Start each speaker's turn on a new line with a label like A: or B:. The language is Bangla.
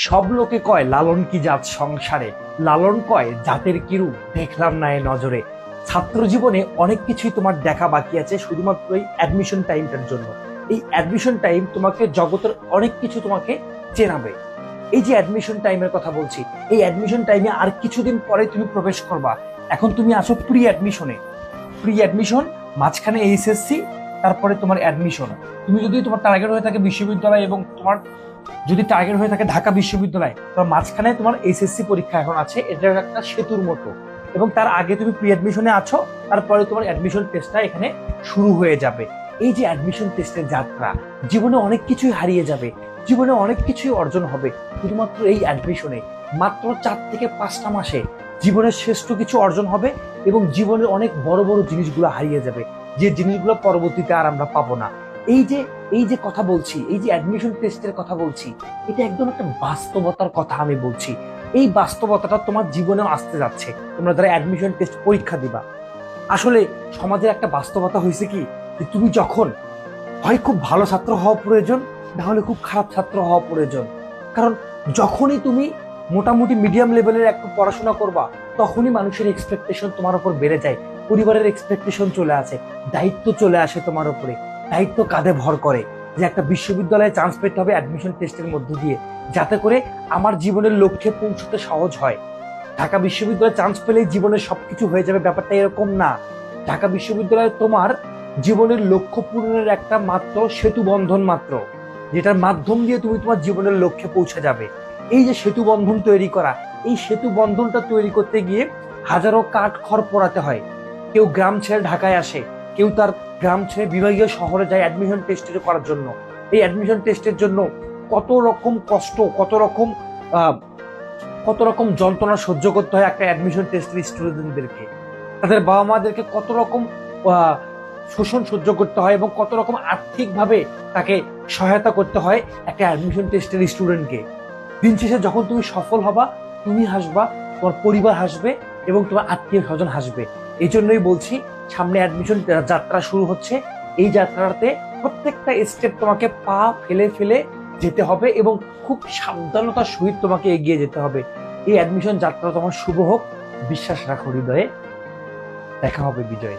A: সব লোকে কয় লালন কি জাত সংসারে, লালন কয় জাতের কিরূপ দেখলাম না এ নজরে। ছাত্র জীবনে অনেক কিছুই তোমার দেখা বাকি আছে শুধুমাত্র এই অ্যাডমিশন টাইমটার জন্য। এই অ্যাডমিশন টাইম তোমাকে জগতের অনেক কিছু তোমাকে চেনাবে। এই যে অ্যাডমিশন টাইমের কথা বলছি, এই অ্যাডমিশন টাইমে আর কিছুদিন পরে তুমি প্রবেশ করবা। এখন তুমি আসো প্রি অ্যাডমিশনে। প্রি অ্যাডমিশন, মাঝখানে এইচএসসি, তারপরে তোমার অ্যাডমিশন। তুমি যদি তোমার টার্গেট হয়ে থাকে বিশ্ববিদ্যালয় এবং তোমার যদি টার্গেট হয়ে থাকে ঢাকা বিশ্ববিদ্যালয়, তোমার মাঝখানে তোমার এইচএসসি পরীক্ষা এখন আছে, এটা একটা সেতুর মতো। এবং তার আগে তুমি প্রি অ্যাডমিশনে আছো, তারপরে তোমার অ্যাডমিশন টেস্টটা এখানে শুরু হয়ে যাবে। এই যে অ্যাডমিশন টেস্টের যাত্রা, জীবনে অনেক কিছুই হারিয়ে যাবে, জীবনে অনেক কিছুই অর্জন হবে শুধুমাত্র এই অ্যাডমিশনে। মাত্র 4 থেকে 5টা মাসে জীবনের শ্রেষ্ঠ কিছু অর্জন হবে এবং জীবনের অনেক বড় বড় জিনিসগুলো হারিয়ে যাবে, যে জিনিসগুলো পরবর্তীতে আর আমরা পাবো না। এই যে কথা বলছি, এই যে অ্যাডমিশন টেস্টের কথা বলছি, এটা একদম একটা বাস্তবতার কথা আমি বলছি। এই বাস্তবতাটা তোমার জীবনেও আসতে যাচ্ছে তোমরা যারা অ্যাডমিশন টেস্ট পরীক্ষা দিবা। আসলে সমাজের একটা বাস্তবতা হয়েছে কি, যে তুমি যখন হয় খুব ভালো ছাত্র হওয়া প্রয়োজন, না হলে খুব খারাপ ছাত্র হওয়া প্রয়োজন। কারণ যখনই তুমি মোটামুটি মিডিয়াম লেভেলের একটু পড়াশোনা করবা, তখনই মানুষের এক্সপেকটেশন তোমার উপর বেড়ে যায়, পরিবারের এক্সপেকটেশন চলে আসে, দায়িত্ব চলে আসে তোমার উপরে। দায়িত্ব কাঁধে ভর করে যে একটা বিশ্ববিদ্যালয়ে চান্স পেতে হবে অ্যাডমিশন টেস্টের মধ্য দিয়ে, যাতে করে আমার জীবনের লক্ষ্যে পৌঁছতে সহজ হয়। ঢাকা বিশ্ববিদ্যালয়ে চান্স পেলেই জীবনের সবকিছু হয়ে যাবে, ব্যাপারটা এরকম না। ঢাকা বিশ্ববিদ্যালয়ে তোমার জীবনের লক্ষ্য পূরণের একটা মাত্র সেতু বন্ধন মাত্র, যেটার মাধ্যম দিয়ে তুমি তোমার জীবনের লক্ষ্যে পৌঁছে যাবে। এই যে সেতু বন্ধন তৈরি করা, এই সেতু বন্ধনটা তৈরি করতে গিয়ে হাজারো কাঠ খড় পোড়াতে হয়। কেউ গ্রাম ছেড়ে ঢাকায় আসে, কেউ তার গ্রাম ছেড়ে বিভাগীয় শহরে যায় অ্যাডমিশন টেস্ট করার জন্য। এই অ্যাডমিশন টেস্টের জন্য কত রকম কষ্ট, কত রকম যন্ত্রণা সহ্য করতে হয় একটা অ্যাডমিশন টেস্টের স্টুডেন্টদেরকে। তাদের বাবা মাদেরকে কত রকম শোষণ সহ্য করতে হয় এবং কত রকম আর্থিকভাবে তাকে সহায়তা করতে হয় একটা অ্যাডমিশন টেস্টের স্টুডেন্টকে। দিন শেষে যখন তুমি সফল হবা, তুমি হাসবা, তোমার পরিবার হাসবে এবং তোমার আত্মীয় স্বজন হাসবে। এই জন্যই বলছি, সামনে অ্যাডমিশন যাত্রা শুরু হচ্ছে। এই যাত্রাতে প্রত্যেকটা স্টেপ তোমাকে পা ফেলে ফেলে যেতে হবে এবং খুব সাবধানতার সহিত তোমাকে এগিয়ে যেতে হবে। এই অ্যাডমিশন যাত্রা তোমার শুভ হোক, বিশ্বাস রাখো হৃদয়ে। দেখা হবে বিজয়ে।